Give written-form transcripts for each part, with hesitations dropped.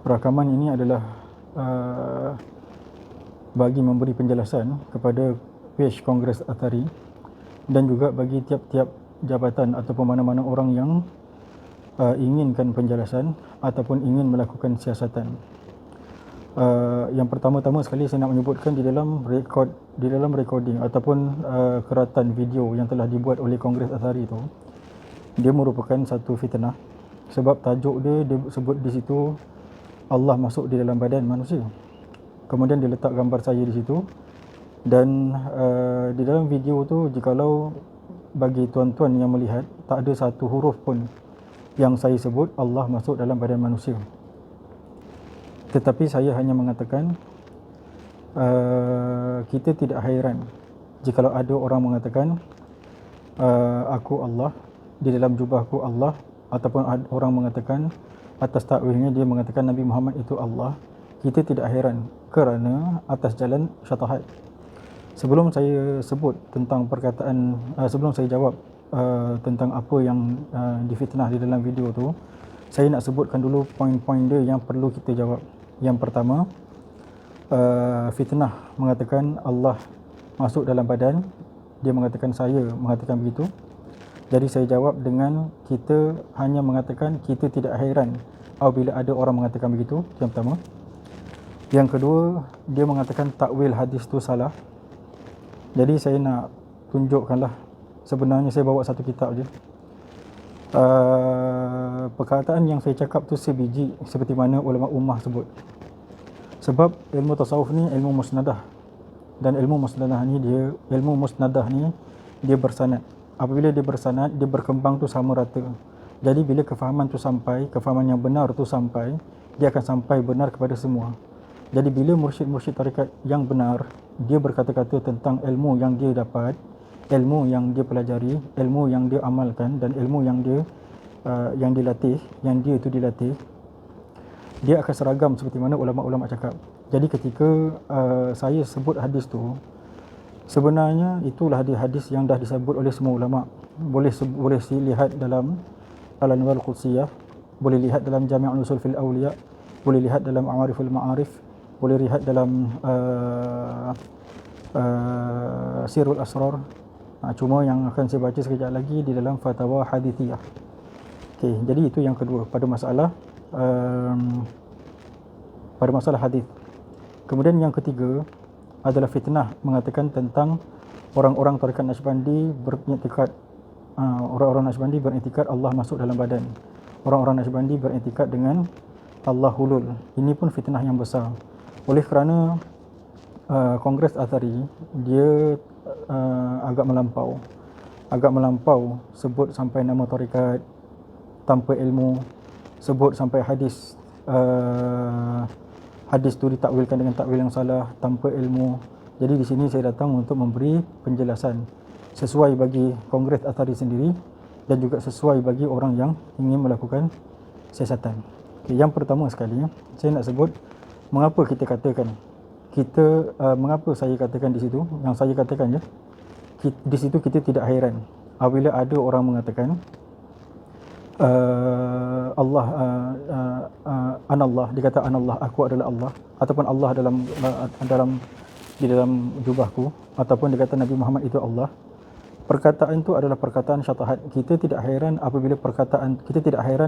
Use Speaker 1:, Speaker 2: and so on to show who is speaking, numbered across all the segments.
Speaker 1: Rakaman ini adalah bagi memberi penjelasan kepada page Kongres Athari dan juga bagi tiap-tiap jabatan ataupun mana-mana orang yang inginkan penjelasan ataupun ingin melakukan siasatan. Yang pertama-tama sekali saya nak menyebutkan di dalam recording ataupun keratan video yang telah dibuat oleh Kongres Athari itu, dia merupakan satu fitnah. Sebab tajuk dia sebut di situ Allah masuk di dalam badan manusia. Kemudian dia letak gambar saya di situ, dan di dalam video tu, jikalau bagi tuan-tuan yang melihat, tak ada satu huruf pun yang saya sebut Allah masuk dalam badan manusia. Tetapi saya hanya mengatakan kita tidak hairan jikalau ada orang mengatakan aku Allah, di dalam jubahku Allah, ataupun orang mengatakan atas takwilnya dia mengatakan Nabi Muhammad itu Allah. Kita tidak hairan kerana atas jalan syatahat. Sebelum saya sebut tentang perkataan, sebelum saya jawab tentang apa yang difitnah di dalam video tu, saya nak sebutkan dulu poin-poin dia yang perlu kita jawab. Yang pertama, fitnah mengatakan Allah masuk dalam badan. Dia mengatakan saya mengatakan begitu. Jadi saya jawab dengan kita hanya mengatakan kita tidak hairan apabila ada orang mengatakan begitu. Yang pertama. Yang kedua, dia mengatakan takwil hadis tu salah. Jadi saya nak tunjukkanlah, sebenarnya saya bawa satu kitab je. Perkataan yang saya cakap tu sebiji seperti mana ulama ummah sebut. Sebab ilmu tasawuf ni ilmu musnadah, dan ilmu musnadah ni dia bersanad. Apabila dia bersanad, dia berkembang tu sama rata. Jadi bila kefahaman tu sampai, kefahaman yang benar tu sampai, dia akan sampai benar kepada semua. Jadi bila mursyid-mursyid tarikat yang benar, dia berkata-kata tentang ilmu yang dia dapat, ilmu yang dia pelajari, ilmu yang dia amalkan, dan ilmu yang dia dilatih, yang dia itu dilatih, dia akan seragam seperti mana ulama-ulama cakap. Jadi ketika saya sebut hadis tu, sebenarnya itulah hadis yang dah disebut oleh semua ulama. Boleh dilihat dalam Al-Anwar Al-Qudsiyah, boleh lihat dalam Jami' Usul fil Awliya, boleh lihat dalam A'ariful Ma'arif, boleh lihat dalam Sirul Asrar. Cuma yang akan saya baca sekejap lagi di dalam Fatwa Hadithiyah. Okey, jadi itu yang kedua pada masalah hadis. Kemudian yang ketiga adalah fitnah mengatakan tentang orang-orang tarikat Naqsybandi beriktikad, orang-orang Naqsybandi beriktikad Allah masuk dalam badan. Orang-orang Naqsybandi beriktikad dengan Allah hulul. Ini pun fitnah yang besar. Oleh kerana Kongres Athari dia agak melampau sebut sampai nama tarikat tanpa ilmu, sebut sampai hadis tu ditakwilkan dengan takwil yang salah tanpa ilmu. Jadi di sini saya datang untuk memberi penjelasan sesuai bagi Kongres Athari sendiri dan juga sesuai bagi orang yang ingin melakukan siasatan. Okay, yang pertama sekali saya nak sebut mengapa mengapa saya katakan di situ, yang saya katakan je, di situ kita tidak hairan apabila ada orang mengatakan anallah, dia kata anallah, aku adalah Allah, ataupun Allah di dalam jubahku, ataupun dia kata Nabi Muhammad itu Allah. Perkataan itu adalah perkataan syatahat. Kita tidak hairan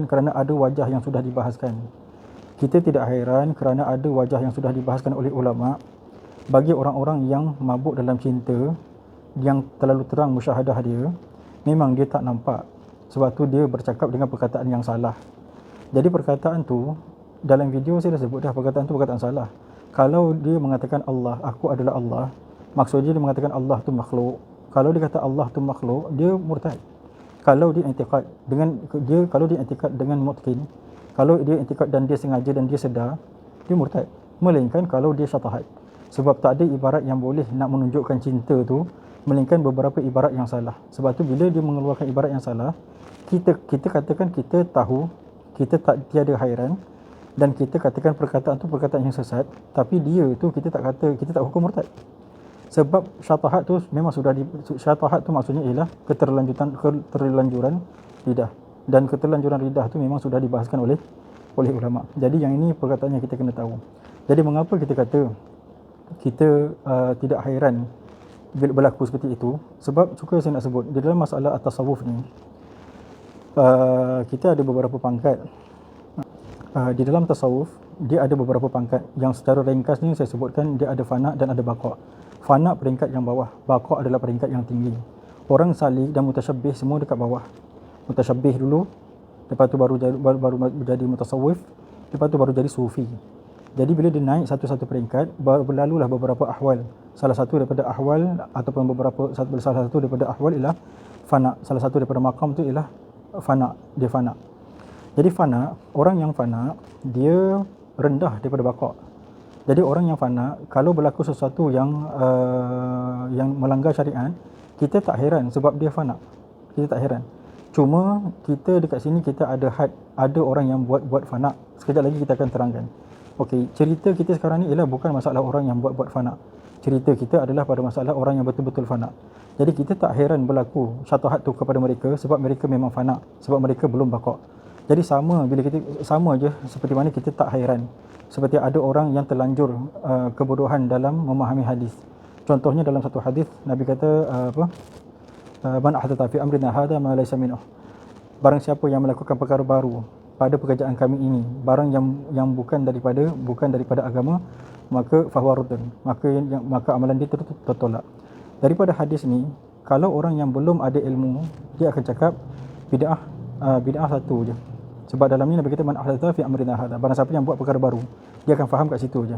Speaker 1: kerana ada wajah yang sudah dibahaskan. Kita tidak hairan kerana ada wajah yang sudah dibahaskan oleh ulama. Bagi orang-orang yang mabuk dalam cinta, yang terlalu terang musyahadah dia, memang dia tak nampak. Sebab tu dia bercakap dengan perkataan yang salah. Jadi perkataan tu dalam video saya dah sebut dah, perkataan tu perkataan salah. Kalau dia mengatakan Allah, aku adalah Allah, maksudnya dia mengatakan Allah tu makhluk. Kalau dia kata Allah tu makhluk, dia murtad. Kalau dia i'tiqad dengan mutqin, kalau dia i'tiqad dan dia sengaja dan dia sedar, dia murtad. Melainkan kalau dia syatahat. Sebab tak ada ibarat yang boleh nak menunjukkan cinta tu melainkan beberapa ibarat yang salah. Sebab tu bila dia mengeluarkan ibarat yang salah, kita katakan kita tahu, kita tiada hairan, dan kita katakan perkataan tu perkataan yang sesat, tapi dia tu kita tak hukum murtad. Sebab syatahat tu memang syatahat tu maksudnya ialah keterlanjuran lidah, dan keterlanjuran lidah tu memang sudah dibahaskan oleh oleh ulama. Jadi yang ini perkataan yang kita kena tahu. Jadi mengapa kita kata kita tidak hairan bila berlaku seperti itu? Sebab suka saya nak sebut, di dalam masalah at-tasawuf ni, kita ada beberapa pangkat. Di dalam tasawuf, dia ada beberapa pangkat yang secara ringkas ni saya sebutkan, dia ada fana dan ada baqa'. Fana peringkat yang bawah, baqa' adalah peringkat yang tinggi. Orang salik dan mutasyabbih semua dekat bawah. Mutasyabbih dulu, lepas tu baru jadi mutasawwif, lepas tu baru jadi sufi. Jadi bila dia naik satu-satu peringkat, berlalulah beberapa ahwal. Salah satu daripada ahwal ataupun salah satu daripada ahwal ialah fana. Salah satu daripada maqam tu ialah fana, dia fana. Jadi fana, orang yang fana, dia rendah daripada baqa'. Jadi orang yang fana, kalau berlaku sesuatu yang melanggar syariat, kita tak heran sebab dia fana. Kita tak heran. Cuma kita dekat sini kita ada had, ada orang yang buat fana. Sekejap lagi kita akan terangkan. Okey, cerita kita sekarang ni ialah bukan masalah orang yang buat fana. Cerita kita adalah pada masalah orang yang betul-betul fana. Jadi kita tak heran berlaku syatahat tu kepada mereka sebab mereka memang fana, sebab mereka belum baqa'. Jadi sama je seperti mana kita tak hairan seperti ada orang yang terlanjur kebodohan dalam memahami hadis. Contohnya dalam satu hadis Nabi kata man ahdatha fi amrina hadha ma laysa minhu. Barang siapa yang melakukan perkara baru pada pekerjaan kami ini, barang yang bukan daripada agama, maka fahuwa raddun, maka amalan dia tertolak. Daripada hadis ni, kalau orang yang belum ada ilmu, dia akan cakap bid'ah satu je. Sebab dalam ni Nabi kata man ahdatha fi amrina hadha, barang siapa yang buat perkara baru, dia akan faham kat situ je.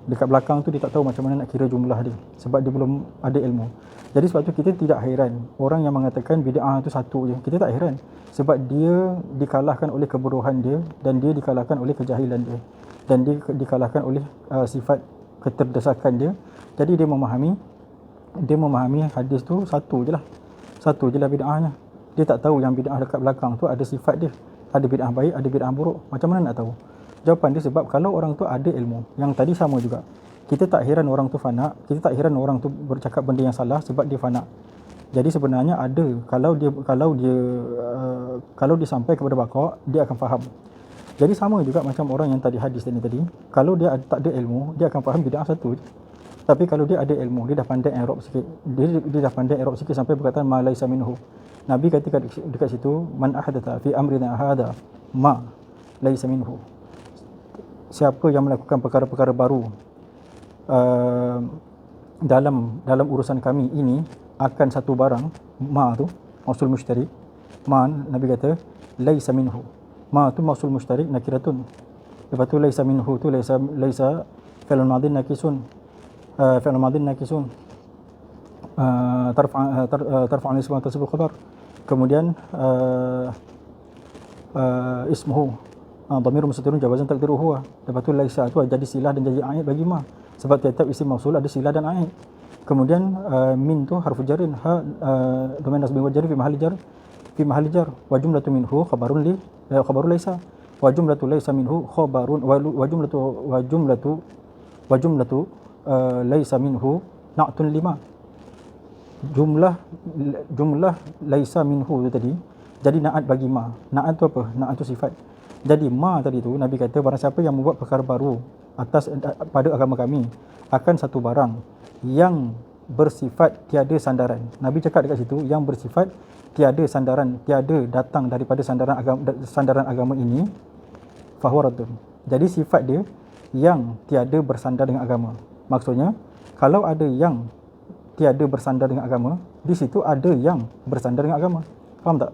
Speaker 1: Dekat belakang tu dia tak tahu macam mana nak kira jumlah dia sebab dia belum ada ilmu. Jadi sebab tu kita tidak hairan orang yang mengatakan bid'ah tu satu je. Kita tak hairan sebab dia dikalahkan oleh kebodohan dia, dan dia dikalahkan oleh kejahilan dia, dan dia dikalahkan oleh sifat keterdesakan dia. Jadi dia memahami hadis tu satu je lah bid'ahnya. Dia tak tahu yang bid'ah dekat belakang tu ada sifat dia. Ada bid'ah baik, ada bid'ah buruk. Macam mana nak tahu? Jawapan dia sebab kalau orang tu ada ilmu. Yang tadi sama juga. Kita tak heran orang tu fana, kita tak heran orang tu bercakap benda yang salah sebab dia fana. Jadi sebenarnya ada, kalau dia sampai kepada baqa', dia akan faham. Jadi sama juga macam orang yang tadi hadis tadi. Kalau dia tak ada ilmu, dia akan faham bid'ah satu je. Tapi kalau dia ada ilmu, dia dah pandai i'rab sikit. Dia dah pandai i'rab sikit sampai perkataan ma laisa minhu. Nabi kata dekat situ, man ahdatha fi amrina hadha ma laisa minhu. Siapa yang melakukan perkara-perkara baru dalam urusan kami ini, akan satu barang, ma tu mausul musytarik. Ma Nabi kata laisa minhu. Ma tu mausul musytarik nakiratun. Lepas tu laisa minhu tu laisa fi'l madhi nakisun. Fi'l madhi nakisun. Tarfa'u al-ism wa tasbu al-khabar. Kemudian ismuhu dhamir mustatirun jawazan taqdiru huwa. Lepas tu laisa tu jadi silah dan jadi aid bagi ma, sebab tiap-tiap isim mausul ada silah dan aid. Kemudian min tu harfu jarin, domain nasbi wa jar fi mahalli jar wa jumlatu minhu khabarun laisa wa jumlatu laisa minhu khabarun wa jumlatu laisa minhu na'tun lima. Jumlah laisa minhu tu tadi jadi naat bagi ma. Naat tu apa? Naat tu sifat. Jadi ma tadi tu Nabi kata barang siapa yang membuat perkara baru pada agama kami, akan satu barang yang bersifat tiada sandaran. Nabi cakap dekat situ yang bersifat tiada sandaran, tiada datang daripada sandaran agama ini, fahuwa raddun. Jadi sifat dia yang tiada bersandar dengan agama. Maksudnya kalau ada yang tiada bersandar dengan agama, di situ ada yang bersandar dengan agama. Faham tak?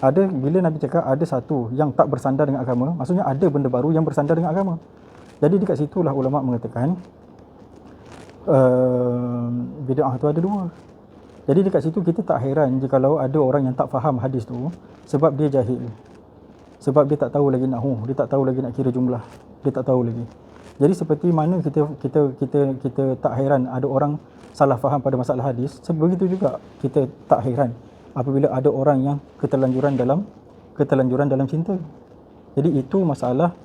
Speaker 1: Ada, bila Nabi cakap ada satu yang tak bersandar dengan agama, maksudnya ada benda baru yang bersandar dengan agama. Jadi dekat situlah ulama mengatakan bid'ah tu ada dua. Jadi dekat situ kita tak heran jikalau ada orang yang tak faham hadis tu sebab dia jahil. Sebab dia tak tahu lagi nahwu, dia tak tahu lagi nak kira jumlah, dia tak tahu lagi. Jadi seperti mana kita tak heran ada orang salah faham pada masalah hadis, sebegitu juga kita tak heran apabila ada orang yang keterlanjuran dalam cinta. Jadi itu masalah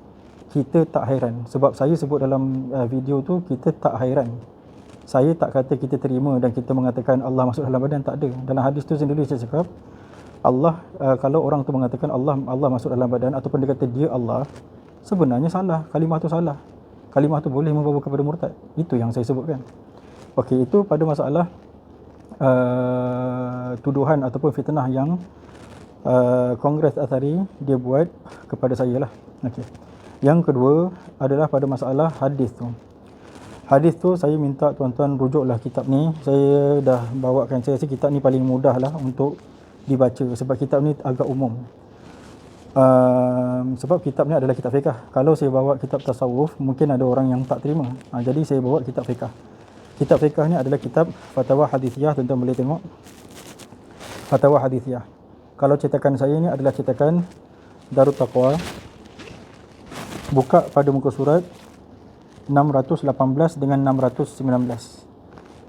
Speaker 1: kita tak hairan. Sebab saya sebut dalam video tu, kita tak hairan. Saya tak kata kita terima dan kita mengatakan Allah masuk dalam badan, tak ada. Dalam hadis tu sendiri saya cakap Allah, kalau orang tu mengatakan Allah masuk dalam badan ataupun dia kata dia Allah, sebenarnya salah, kalimah tu salah. Kalimah tu boleh membawa kepada murtad. Itu yang saya sebutkan. Okey, itu pada masalah tuduhan ataupun fitnah yang Kongres Athari dia buat kepada saya lah. Okey. Yang kedua adalah pada masalah hadis tu. Hadis tu saya minta tuan-tuan rujuklah kitab ni. Saya dah bawakan, saya rasa kitab ni paling mudah lah untuk dibaca sebab kitab ni agak umum. Sebab kitab ni adalah kitab fiqh. Kalau saya bawa kitab tasawuf, mungkin ada orang yang tak terima. Jadi saya bawa kitab fiqh. Kitab fiqh ni adalah kitab Fatwa Hadithiyah, tuan-tuan boleh tengok. Fatwa Hadithiyah. Kalau cetakan saya ni adalah cetakan Darut Taqwa. Buka pada muka surat 618 dengan 619.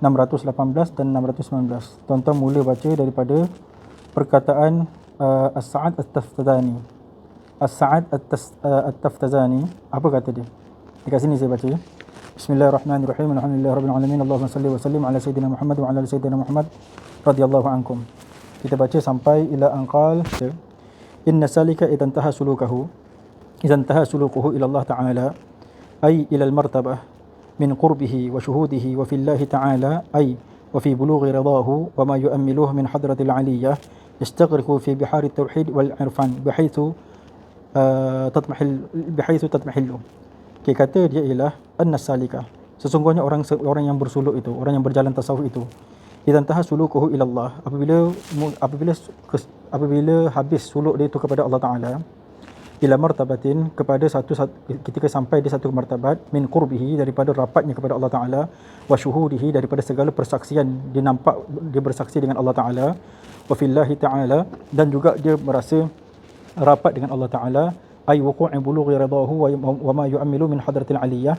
Speaker 1: 618 dan 619. Tuan-tuan mula baca daripada perkataan As-Sa'ad At-Taftazani. As-Sa'ad At-Taftazani, apa kata dia? Dekat sini saya baca ya. Bismillahirrahmanirrahim. Alhamdulillahirabbil alamin. Allahumma salli wa sallim ala sayyidina Muhammad wa ala ali sayyidina Muhammad radhiyallahu ankum. Kita baca sampai ila anqal inna salika idan taha sulukuhu ila Allah ta'ala ay ila al-martabah min qurbihi wa shuhudihi wa fillahi ta'ala ay wa fi bulughi ridahu wa ma yu'ammiluhu min hadratil aliyyah yastaghriqu fi bihari at-tauhid wal irfan bihaythu tatmahillu. Okay, kata dia ialah an-nasalika, sesungguhnya orang yang bersuluk itu, orang yang berjalan tasawuf itu, idan taha sulukuhu ila Allah, apabila habis suluk dia itu kepada Allah Taala, ila martabatin, kepada ketika sampai di satu martabat, min qurbihi, daripada rapatnya kepada Allah Taala, wa syuhudihi, daripada segala persaksian, dia nampak, dia bersaksi dengan Allah Taala, wa fillahi ta'ala, dan juga dia merasa rapat dengan Allah Taala, ay wuqu'i bulughi ridahu wa ma yu'ammilu min hadratil aliyah,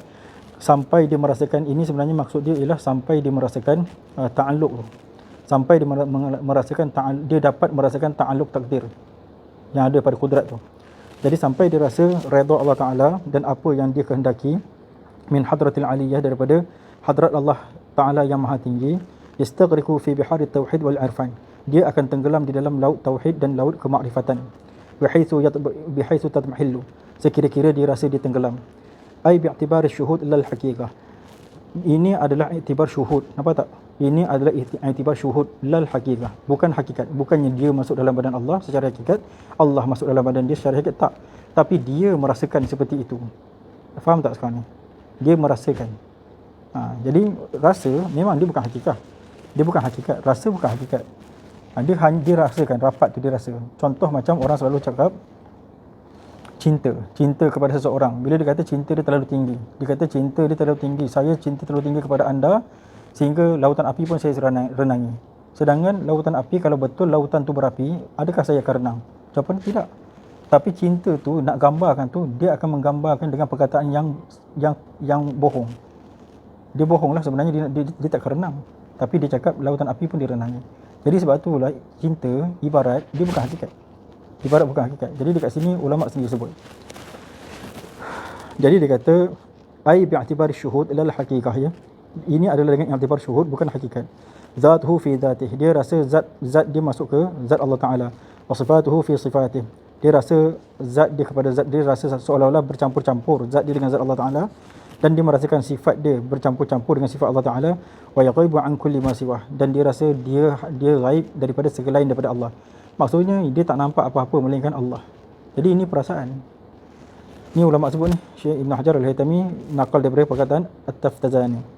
Speaker 1: sampai dia merasakan, ini sebenarnya maksud dia ialah sampai dia merasakan ta'alluq, sampai dia merasakan dia dapat merasakan ta'alluq takdir yang ada pada kudrat tu. Jadi sampai dia rasa redha Allah Taala dan apa yang dia kehendaki, min hadratil aliyah, daripada hadrat Allah Taala yang maha tinggi, yastaghriqu fi bihari tauhid wal irfan, dia akan tenggelam di dalam laut tauhid dan laut kemakrifatan, bihaythu tatmahillu, sekira-kira dia rasa dia tenggelam, ai bi'tibari syuhud lal haqiqah, ini adalah iktibar syuhud, nampak tak? Ini adalah iktibar syuhud lal haqiqah, bukan hakikat, bukannya dia masuk dalam badan Allah secara hakikat, Allah masuk dalam badan dia secara hakikat, tak, tapi dia merasakan seperti itu. Faham tak sekarang ni? Dia merasakan. Jadi rasa memang dia bukan hakikat, dia bukan hakikat, rasa bukan hakikat. Dia rasakan, rapat tu dia rasa. Contoh macam orang selalu cakap cinta kepada seseorang. Bila dia kata cinta dia terlalu tinggi, dia kata cinta dia terlalu tinggi, saya cinta terlalu tinggi kepada anda sehingga lautan api pun saya renangi. Sedangkan lautan api, kalau betul lautan tu berapi, adakah saya akan renang? Jawapan tidak. Tapi cinta tu nak gambarkan tu, dia akan menggambarkan dengan perkataan yang bohong. Dia bohonglah sebenarnya, dia tak akan renang, tapi dia cakap lautan api pun direnangi. Jadi sebab itulah cinta ibarat dia bukan hakikat. Ibarat bukan hakikat. Jadi dekat sini ulama sendiri sebut. Jadi dia kata ai bi'tibari syuhud ila al-haqiqah, ya. Ini adalah dengan i'tibar syuhud, bukan hakikat. Zatuhu fi dzatihi, dia rasa zat dia masuk ke zat Allah Taala. Wa sifatuhu fi sifatihi, dia rasa zat dia kepada zat dia, rasa seolah-olah bercampur-campur zat dia dengan zat Allah Taala, dan dia merasakan sifat dia bercampur-campur dengan sifat Allah Taala. Wa yaghaibu an kulli ma siwah, dan dia rasa dia gaib daripada segala lain daripada Allah. Maksudnya dia tak nampak apa-apa melainkan Allah. Jadi ini perasaan. Ini ulama sebut ni, Syekh Ibn Hajar Al-Haytami nakal daripada perkataan At-Taftazani.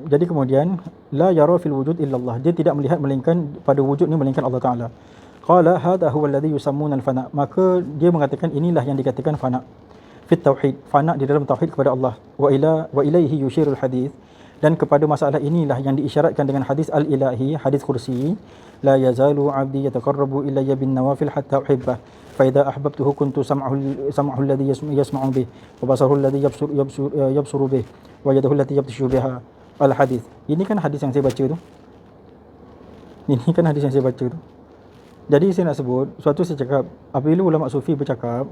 Speaker 1: Jadi kemudian la yara fil wujud illa Allah, dia tidak melihat melainkan pada wujud ni melainkan Allah Taala. Qala hadha huwa alladhi yusammuna al-fana, maka dia mengatakan inilah yang dikatakan fana. Fit tauhid, fana di dalam tauhid kepada Allah. Wa ilaihi yushirul hadis, dan kepada masalah inilah yang diisyaratkan dengan hadis al-ilahi, hadis kursi, la yazalu 'abdi yataqarrabu ilayya bin nawafil hatta uhibbah, fa idza ahbabtuhu kuntu sam'ahu alladhi yasma'u bih, wa basaruhu alladhi yabsuru bih, wa yadahu allati yabtashu biha. Al-hadis. Ini kan hadis yang saya baca tu. Jadi saya nak sebut, suatu saya cakap, apabila ulama sufi bercakap,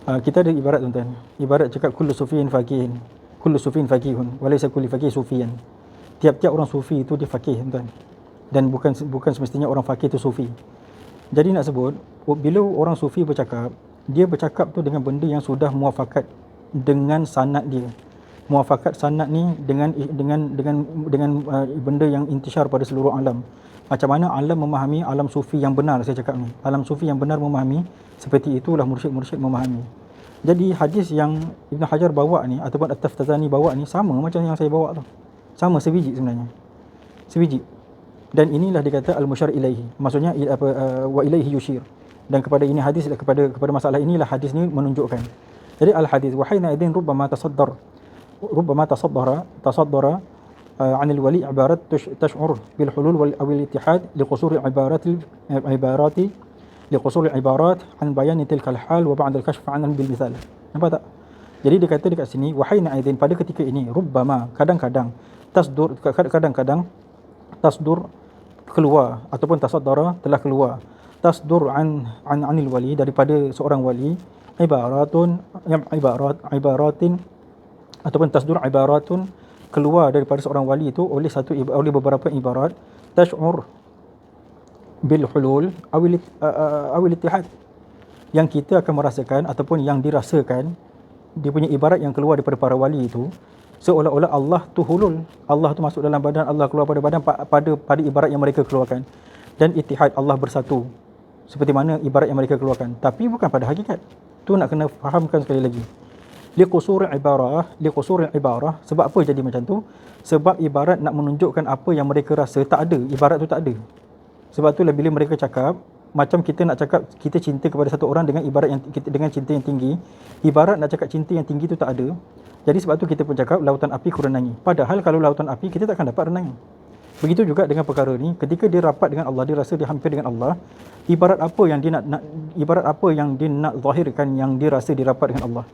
Speaker 1: kita ada ibarat tuan-tuan. Ibarat cakap kullu sufiyin faqihin, kullu sufiyin faqihun, wa laysa kullu faqih sufiyan. Tiap-tiap orang sufi itu dia faqih tuan-tuan. dan bukan semestinya orang fakih tu sufi. Jadi nak sebut, bila orang sufi bercakap, dia bercakap tu dengan benda yang sudah muafakat dengan sanad dia. Muafakat sanad ni dengan benda yang intisyar pada seluruh alam. Macam mana alam memahami alam sufi yang benar, saya cakap ni. Alam sufi yang benar memahami, seperti itulah mursyid-mursyid memahami. Jadi hadis yang Ibn Hajar bawa ni ataupun At-Taftazani bawa ni sama macam yang saya bawa tu. Sama sebiji sebenarnya. Sebiji. Dan inilah dikata al-musyar ilaihi. Maksudnya wa ilaihi yushir. Dan kepada ini hadis, kepada masalah inilah hadis ni menunjukkan. Jadi al-hadis wa hayna idin rubbama tasaddara عن الولي عبارات تشعر بالحلول أو الاتحاد لقصور العبارات عن بيان تلك الحال وبعد الكشف عنها بالمثال. Nampak tak? Jadi dia kata dekat sini wahayna aidin, pada ketika ini rubbama, kadang-kadang tasdur keluar ataupun tasaddara telah keluar, tasdur anil wali, daripada seorang wali, ibaratin ataupun tasdur ibaratun, keluar daripada seorang wali itu oleh beberapa ibarat, tash'ur bil hulul awil ittihad, yang kita akan merasakan ataupun yang dirasakan, dia punya ibarat yang keluar daripada para wali itu seolah-olah Allah tu hulul, Allah tu masuk dalam badan, Allah keluar pada badan pada ibarat yang mereka keluarkan, dan ittihad, Allah bersatu seperti mana ibarat yang mereka keluarkan, tapi bukan pada hakikat. Tu nak kena fahamkan sekali lagi. Liqusur ibarah, sebab apa jadi macam tu? Sebab ibarat nak menunjukkan apa yang mereka rasa tak ada, ibarat tu tak ada. Sebab itulah bila mereka cakap, macam kita nak cakap kita cinta kepada satu orang dengan ibarat yang dengan cinta yang tinggi, ibarat nak cakap cinta yang tinggi tu tak ada. Jadi sebab tu kita pun cakap lautan api ku renangi. Padahal kalau lautan api kita takkan dapat renangi. Begitu juga dengan perkara ni, ketika dia rapat dengan Allah, dia rasa dia hampir dengan Allah, ibarat apa yang dia nak zahirkan yang dia rasa dia rapat dengan Allah.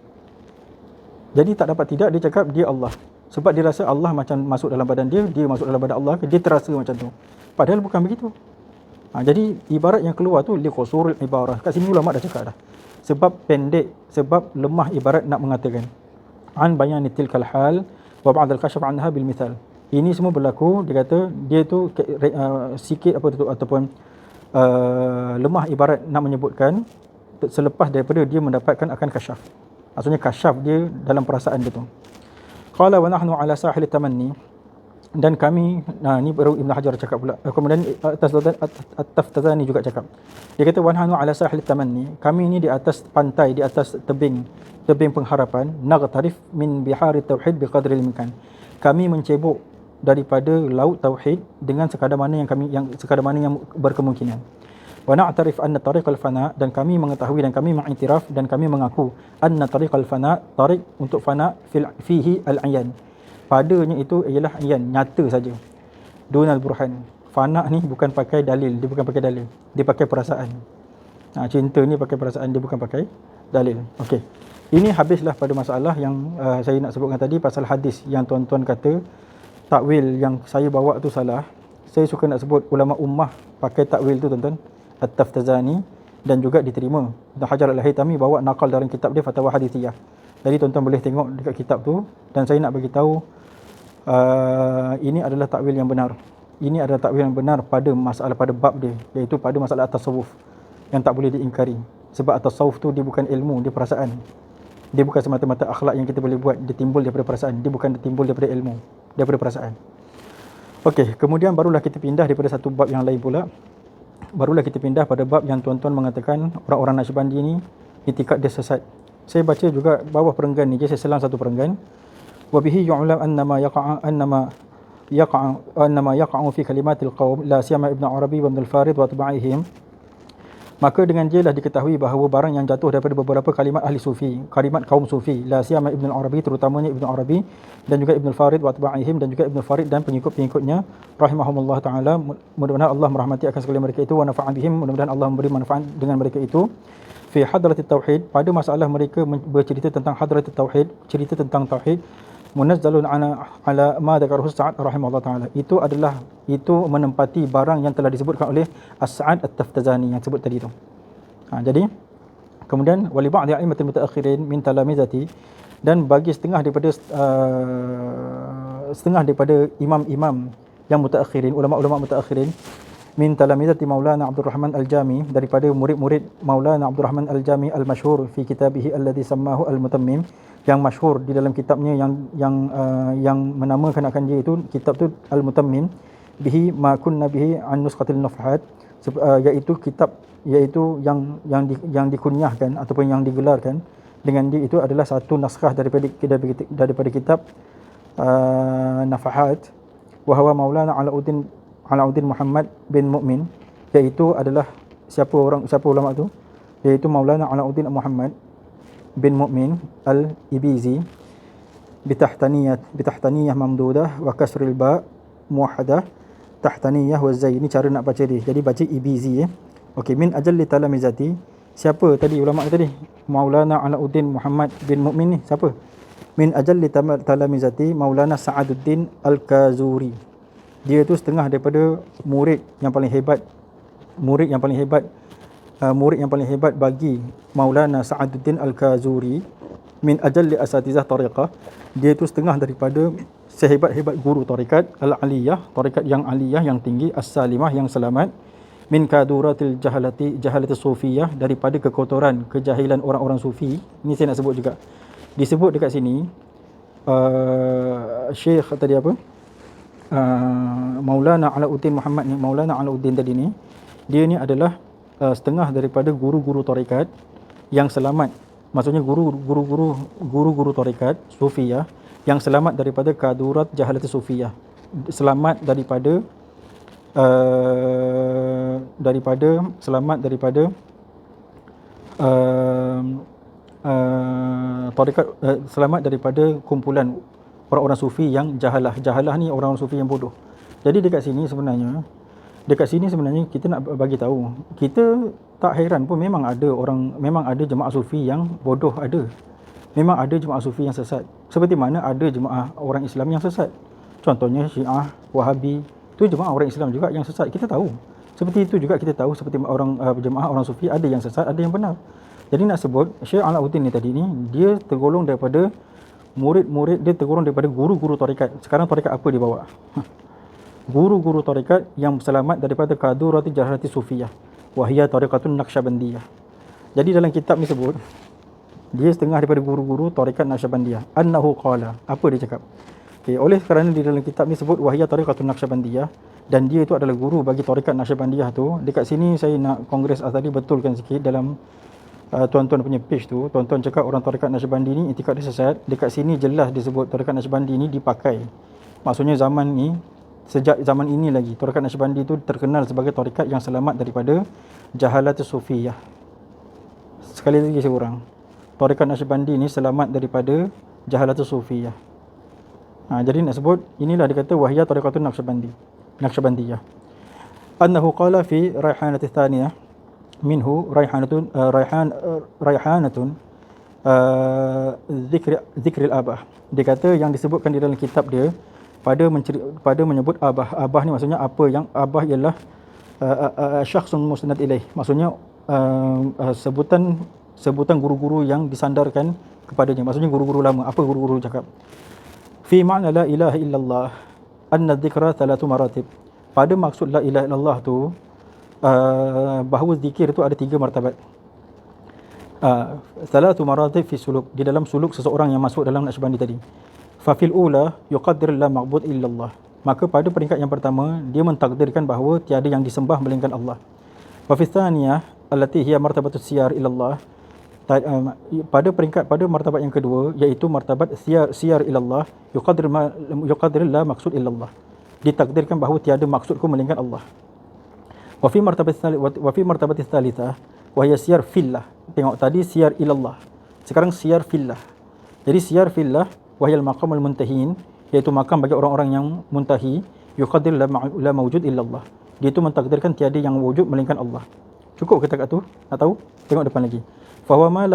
Speaker 1: Jadi tak dapat tidak dia cakap dia Allah. Sebab dia rasa Allah macam masuk dalam badan dia, dia masuk dalam badan Allah, dia terasa macam tu. Padahal bukan begitu. Jadi ibarat yang keluar tu liqusur ibarah. Kat sini ulama dah cakap dah. Sebab pendek, sebab lemah ibarat nak mengatakan. An bayani tilkal hal wa ba'd al-kashf anha bil mithal. Ini semua berlaku, dia kata dia tu sikit apa tu ataupun lemah ibarat nak menyebutkan selepas daripada dia mendapatkan akan kasyaf. Maksudnya kasyaf dia dalam perasaan dia tu. Qala wa nahnu ala sahil tamanni, dan kami, ni baru Ibn Hajar cakap pula. Kemudian At-Taftazani juga cakap. Dia kata wa nahnu ala sahil tamanni, kami ni di atas pantai, di atas tebing pengharapan, naghtarif min bihari tauhid biqadri al-imkan. Kami mencebok daripada laut tauhid dengan sekadar mana yang berkemungkinan. Wa na'tarif anna tariqal fana, dan kami mengetahui dan kami mengiktiraf dan kami mengaku anna tariqal fana, tarik untuk fana fihi al-ayan, padanya itu ialah ayan, nyata saja. Dunal burhan, fana ni bukan pakai dalil, dia bukan pakai dalil, dia pakai perasaan. Cinta ni pakai perasaan, dia bukan pakai dalil. Okey, ini habislah pada masalah yang saya nak sebutkan tadi pasal hadis yang tuan-tuan kata takwil yang saya bawa tu salah. Saya suka nak sebut ulama ummah pakai takwil tu tuan-tuan, At-Taftazani, dan juga diterima. Ibn Hajar Al-Haytami bawa nakal dalam kitab dia Fatwa Hadithiyah. Jadi tuan-tuan boleh tengok dekat kitab tu, dan saya nak bagi tahu ini adalah takwil yang benar. Ini adalah takwil yang benar pada bab dia, iaitu pada masalah at-tasawuf yang tak boleh diingkari. Sebab at-tasawuf tu dia bukan ilmu, dia perasaan. Dia bukan semata-mata akhlak yang kita boleh buat, dia timbul daripada perasaan. Dia bukan timbul daripada ilmu, daripada perasaan. Okey, kemudian barulah kita pindah daripada satu bab yang lain pula. Barulah kita pindah pada bab yang tuan-tuan mengatakan orang-orang Naqsybandi ni itikad dia sesat. Saya baca juga bawah perenggan ni, saya selang satu perenggan. Wa bihi yu'lam annama yaqa'u fi kalimatil qaum la siyama Ibn Arabi wa Ibn al-Farid wa tabi'ihim. Maka dengan dia lah diketahui bahawa barang yang jatuh daripada beberapa kalimat ahli sufi, kalimat kaum sufi, la siyama Ibn al-Arabi, terutamanya Ibn Arabi, dan juga Ibn al-Farid wa atba'ihim, dan juga Ibn al-Farid dan pengikut-pengikutnya rahimahumullah taala. Mudah-mudahan Allah merahmati akan sekalian mereka itu, wa nafa'a bihim, mudah-mudahan Allah memberi manfaat dengan mereka itu. Fi hadratit tauhid, pada masalah mereka bercerita tentang hadratit tauhid, cerita tentang tauhid, munazzalun ala ma dzakarahu Sa'ad rahimahullah taala. Itu menempati barang yang telah disebutkan oleh As-Sa'ad At-Taftazani yang sebut tadi tu. Jadi kemudian wali ba'd a'immatil mutaakhirin min talamizati, dan bagi setengah daripada imam-imam yang mutaakhirin, ulama-ulama mutaakhirin, min talamizati Maulana Abdul Rahman Al-Jami, daripada murid-murid Maulana Abdul Rahman Al-Jami al-masyhur fi kitabihi alladhi sammahu al-Mutammim, yang masyhur di dalam kitabnya yang menamakan akan dia itu kitab tu Al-Mutammim, bihi ma kunna bihi an nusqatil nafhat, iaitu kitab yang dikunyahkan ataupun yang digelarkan dengan dia itu adalah satu naskah daripada kitab Nafahat, wa huwa Maulana Alauddin Muhammad bin Mu'min, iaitu adalah siapa ulama tu, iaitu Maulana Alauddin Muhammad bin Mu'min al-Ibizi, bitahtaniyah mamdudah wa kasril ba muwahhadah, tahtaniyah wa zai. Ini cara nak baca dia, jadi baca Ibizi. Okey, min ajalli talamizati, siapa tadi ulama tadi? Maulana Alauddin Muhammad bin Mu'min ni siapa? Min ajalli talamizati Maulana Sa'aduddin Al-Kazuri, dia tu setengah daripada murid yang paling hebat bagi Maulana Sa'aduddin Al-Kazuri. Min ajalli asatizah tariqah, dia tu setengah daripada sehebat-hebat guru tarikat al-aliyah, tarikat yang aliyah, yang tinggi, as-salimah, yang selamat. Min kaduratil jahalati sufiyah, daripada kekotoran kejahilan orang-orang sufi. Ini saya nak sebut juga, disebut dekat sini Syekh tadi apa, Maulana Alauddin Muhammad ni, Maulana Alauddin tadi ni, dia ni adalah setengah daripada guru-guru tarikat yang selamat. Maksudnya guru-guru tarikat sufiyah yang selamat daripada kadurat jahalat sufiyah, selamat daripada tarikat, selamat daripada kumpulan orang-orang sufi yang jahalah ni orang-orang sufi yang bodoh. Jadi dekat sini sebenarnya kita nak bagi tahu, kita tak heran pun memang ada jemaah sufi yang bodoh, memang ada jemaah sufi yang sesat, seperti mana ada jemaah orang Islam yang sesat. Contohnya Syiah, Wahabi, tu jemaah orang Islam juga yang sesat, kita tahu. Seperti itu juga kita tahu, seperti jemaah orang sufi ada yang sesat, ada yang benar. Jadi nak sebut Syekh Alauddin ni tadi ni, dia tergolong daripada murid-murid, dia tergolong daripada guru-guru tarikat. Sekarang tarikat apa dia bawa? Guru-guru tarikat yang selamat daripada kadurati jahalati sufiyah, wahiyya tariqatun naqsyabandiyah. Jadi dalam kitab ni sebut dia setengah daripada guru-guru tarikat Naqsyabandiyah. Annahu qala, apa dia cakap? Okay, oleh kerana di dalam kitab ni sebut wahiyya tariqatun naqsyabandiyah, dan dia itu adalah guru bagi tarikat Naqsyabandiyah tu. Dekat sini saya nak Kongres tadi betulkan sikit dalam tuan-tuan punya page tu. Tuan-tuan cakap orang tarikat Naqsyabandi ni itikad dia sesat. Dekat sini jelas disebut tarikat Naqsyabandi ni dipakai. Maksudnya zaman ni, sejak zaman ini lagi, tarikat Naqsyabandi tu terkenal sebagai tarikat yang selamat daripada jahalat sufiyah. Sekali lagi saya urang, tarikat Naqsyabandi ni selamat daripada jahalat sufiyah. Jadi nak sebut, inilah dia kata wahiyya tariqatun Naqsyabandiyah. Annahu qala fi raihanati thaniyah minhu raihanatun zikril abah. Dia kata yang disebutkan di dalam kitab dia pada menyebut abah. Abah ni maksudnya apa, yang abah ialah syakhsun musnad ilaih, maksudnya sebutan guru-guru yang disandarkan kepadanya, maksudnya guru-guru lama. Apa guru-guru cakap? Fi ma'na la ilaha illallah anna dzikra thalathu maratib. Pada maksud la ilaha illallah tu bahawa zikir itu ada 3 martabat. Thalathu maratib fi suluk, di dalam suluk seseorang yang masuk dalam Naqsyabandi tadi. Fa fil ula yuqaddir la ma'bud illallah, maka pada peringkat yang pertama dia mentakdirkan bahawa tiada yang disembah melainkan Allah. Wa fi tsaniyah allati hiya martabatus siyar ilallah, pada martabat yang kedua, iaitu martabat siyar ilallah, yuqaddir la maqsud illallah, ditakdirkan bahawa tiada maksudku melainkan Allah. Wa fi martabat tsalitsah wa hiya siyar fillah. Tengok tadi siyar ilallah, sekarang siyar fillah. Jadi siyar fillah wa hiya al-maqamul muntahin, iaitu makam bagi orang-orang yang muntahi. Yuqaddir la mawjud illallah, dia itu mentakdirkan tiada yang wujud melainkan Allah. Cukup kita kat tu? Nak tahu? Tengok depan lagi. Fahuwa ma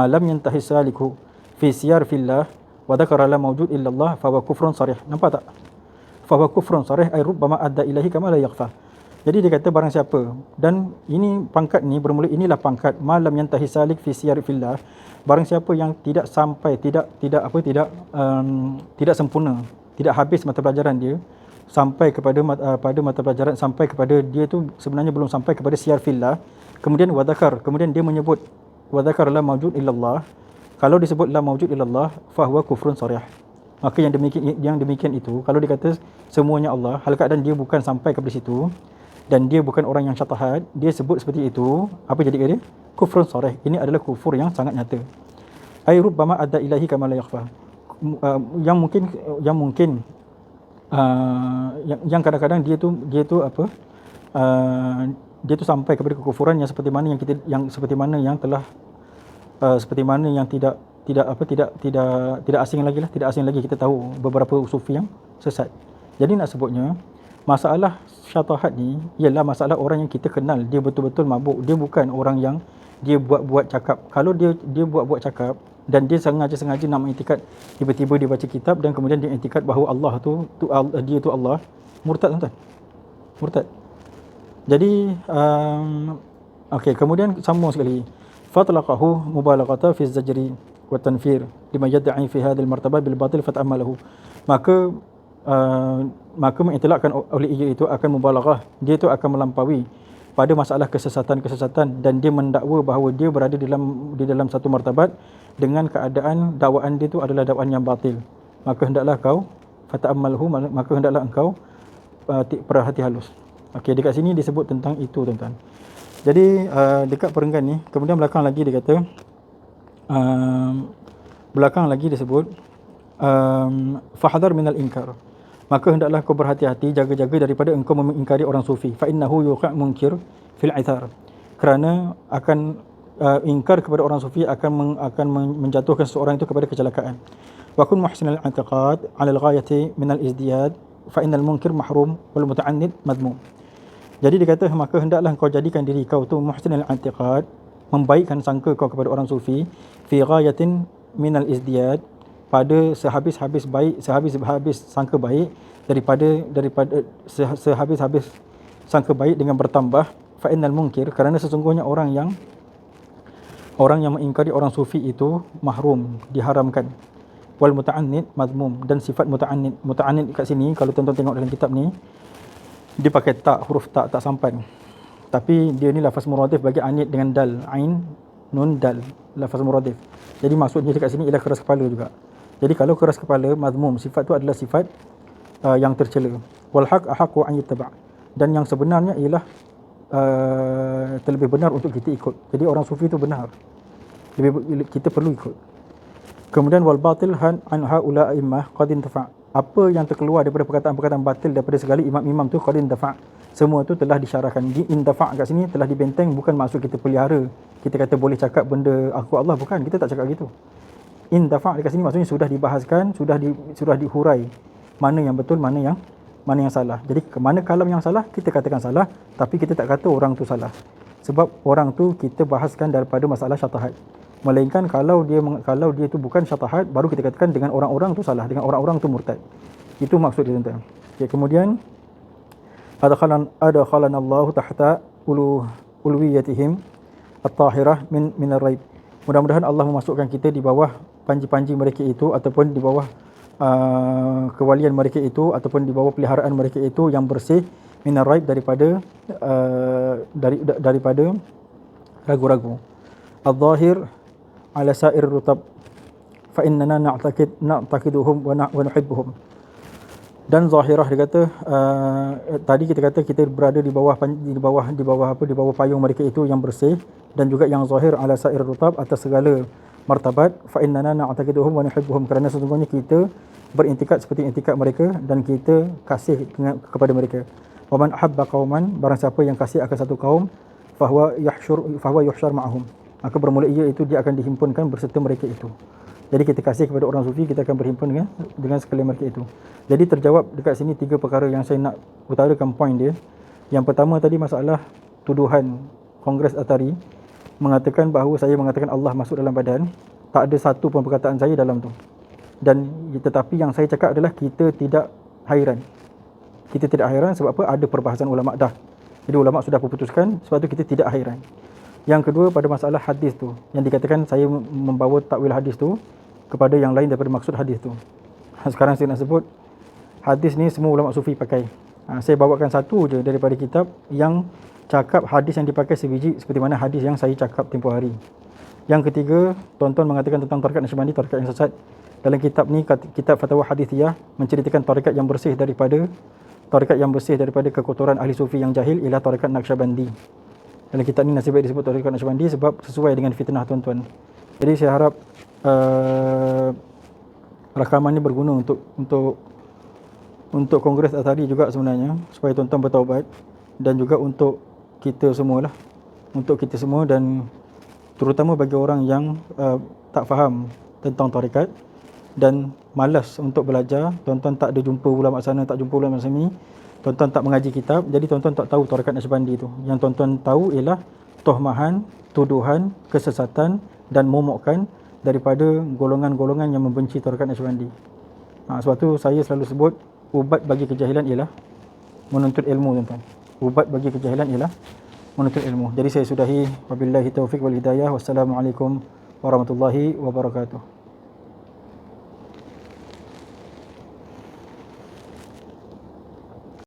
Speaker 1: lam yantahi saliku fi siyar fillah wa dzakara la mawjud illallah fahuwa kufrun sarih. Nampak tak? Fahuwa kufrun sarih ay rubbama adda ilahi kama la yakhfa. Jadi dia kata barang siapa, dan ini pangkat ni bermula, inilah pangkat ma lam yantahi salik fi siyar fillah, barang siapa yang tidak sampai, tidak sempurna tidak habis mata pelajaran dia sampai kepada pada mata pelajaran sampai kepada dia tu sebenarnya belum sampai kepada syiar fillah, kemudian wadakar, kemudian dia menyebut wadakar la mawjud illallah, kalau disebut la mawjud illallah fahuwa kufrun sarih. Maka yang demikian itu, kalau dikata semuanya Allah, hal keadaan dia bukan sampai kepada situ dan dia bukan orang yang syatahat, dia sebut seperti itu, apa jadi dia? Kufrun sarih. Ini adalah kufur yang sangat nyata. Ay rubbama adda ilahi kama la yakhfa. Yang mungkin yang kadang-kadang dia tu apa? Dia tu sampai kepada kekufuran yang seperti mana yang telah seperti mana yang tidak asing lagi lah, tidak asing lagi kita tahu beberapa sufi yang sesat. Jadi nak sebutnya masalah syatahat ni ialah masalah orang yang kita kenal dia betul-betul mabuk, dia bukan orang yang dia buat-buat cakap. Kalau dia buat-buat cakap dan dia sengaja nak mengiktikad, tiba-tiba dia baca kitab dan kemudian dia iktikad bahawa Allah dia tu Allah, murtad tuan-tuan, murtad. Jadi okey, kemudian sambung sekali, fatlaqahu mubalaghata fi zajri wa tanfir lima yad'i fi hadhihi al-martabah bil batil fata'ammalahu. Maka mengitlakkan oleh ia itu akan mubalaghah, dia itu akan melampaui pada masalah kesesatan dan dia mendakwa bahawa dia berada di dalam satu martabat dengan keadaan dakwaan dia itu adalah dakwaan yang batil. Maka hendaklah kau fata'ammalhu, maka hendaklah engkau perhati halus. Okey, dekat sini disebut tentang itu tuan-tuan. Jadi dekat perenggan ni, kemudian belakang lagi dia kata disebut fahadhar minal inkar, maka hendaklah kau berhati-hati, jaga-jaga daripada engkau mengingkari orang sufi. Fa innahu yuqa' munkir fil ithar, kerana akan ingkar kepada orang sufi akan menjatuhkan seseorang itu kepada kecelakaan. Wa kun muhsinal i'tiqad 'ala al-ghayati min al-izdiyad fa innal munkir mahrum wal muta'annid madmum. Jadi dia kata, maka hendaklah kau jadikan diri kau tu muhsinal i'tiqad, membaikkan sangka kau kepada orang sufi, fi ghayatin min al-izdiyad, pada sehabis-habis sangka baik, daripada sehabis-habis sangka baik dengan bertambah. Fa innal munkir, kerana sesungguhnya orang yang mengingkari orang sufi itu mahrum, diharamkan. Wal muta'annid madmum, dan sifat muta'annid kat sini kalau tuan-tuan tengok dalam kitab ni, dia pakai huruf tak sampan, tapi dia ni lafaz muradif bagi anid dengan dal, ain nun dal, lafaz muradif. Jadi maksudnya dekat sini ialah keras kepala juga. Jadi kalau keras kepala, mazmum, sifat tu adalah sifat yang tercela. Wal haq ahaqu an yuttaba', dan yang sebenarnya ialah terlebih benar untuk kita ikut. Jadi orang sufi itu benar, kita perlu ikut. Kemudian wal batil an haula a'immah qad intafa', apa yang terkeluar daripada perkataan-perkataan batil daripada segala imam-imam tu qad intafa', semua tu telah disyarahkan. Di intafa' kat sini telah dibenteng, bukan maksud kita pelihara, kita kata boleh cakap benda aku Allah, bukan, kita tak cakap gitu. Intafa' dekat sini maksudnya sudah dibahaskan, sudah dihurai mana yang betul, mana yang salah. Jadi mana kalam yang salah kita katakan salah, tapi kita tak kata orang tu salah, sebab orang tu kita bahaskan daripada masalah syatahat. Melainkan kalau dia tu bukan syatahat, baru kita katakan dengan orang-orang tu salah, dengan orang-orang tu murtad. Itu maksud dia tuan-tuan. Okay, kemudian adkhalana Allah tahta ulwiyatihim at-tahirah min ar-raib. Mudah-mudahan Allah memasukkan kita di bawah panji-panji mereka itu, ataupun di bawah kewalian mereka itu, ataupun di bawah peliharaan mereka itu yang bersih, min ar-raib, daripada ragu-ragu. Al-zahir ala sa'ir rutab fa innana na'taqiduhum wa nuhibbuhum. Dan zahirah, dia kata tadi kita kata kita berada di bawah payung mereka itu yang bersih, dan juga yang zahir ala sa'ir rutab, atas segala martabat. Fa innana na'taqiduhum wa nuhibbuhum, kerana sesungguhnya kita berintikad seperti intikad mereka dan kita kasih kepada mereka. Wa man ahabba qauman, barang siapa yang kasih akan satu kaum, fahuwa yuhsyar ma'ahum, maka bermula ia itu dia akan dihimpunkan berserta mereka itu. Jadi kita kasih kepada orang sufi, kita akan berhimpun dengan sekalian mereka itu. Jadi terjawab dekat sini 3 perkara yang saya nak utarakan poin dia. Yang pertama tadi masalah tuduhan Kongres Atari mengatakan bahawa saya mengatakan Allah masuk dalam badan. Tak ada satu pun perkataan saya dalam tu. Dan tetapi yang saya cakap adalah kita tidak hairan. Kita tidak hairan sebab apa? Ada perbahasan ulama dah. Jadi ulama sudah putuskan, sebab tu kita tidak hairan. Yang kedua, pada masalah hadis tu, yang dikatakan saya membawa takwil hadis tu kepada yang lain daripada maksud hadis tu. Sekarang saya nak sebut hadis ni semua ulama sufi pakai. Saya bawakan satu je daripada kitab yang cakap hadis yang dipakai sebiji seperti mana hadis yang saya cakap tempoh hari. Yang ketiga, tuan-tuan mengatakan tentang tarekat Naqsyabandi, tarekat yang sesat. Dalam kitab ni, kitab Fatwa Hadithiyah, menceritakan tarekat yang bersih daripada kekotoran ahli sufi yang jahil ialah tarekat Naqsyabandi. Dalam kitab ni nasib baik disebut tarekat Naqsyabandi sebab sesuai dengan fitnah tuan-tuan. Jadi saya harap rakaman ni berguna untuk Kongres Athari juga sebenarnya, supaya tuan-tuan bertaubat, dan juga untuk kita semua lah, untuk kita semua, dan terutama bagi orang yang tak faham tentang tarekat dan malas untuk belajar. Tuan-tuan tak ada jumpa ulama sana, tak jumpa ulama sini, tuan-tuan tak mengaji kitab, jadi tuan-tuan tak tahu tarekat Naqsyabandi tu. Yang tuan-tuan tahu ialah tohmahan, tuduhan, kesesatan dan momokkan daripada golongan-golongan yang membenci tarekat Naqsyabandi. Sebab tu saya selalu sebut ubat bagi kejahilan ialah menuntut ilmu, tuan-tuan. Ubat bagi kejahilan ialah menuntut ilmu. Jadi saya sudahi, wabillahi taufiq wal hidayah. Wassalamualaikum warahmatullahi wabarakatuh.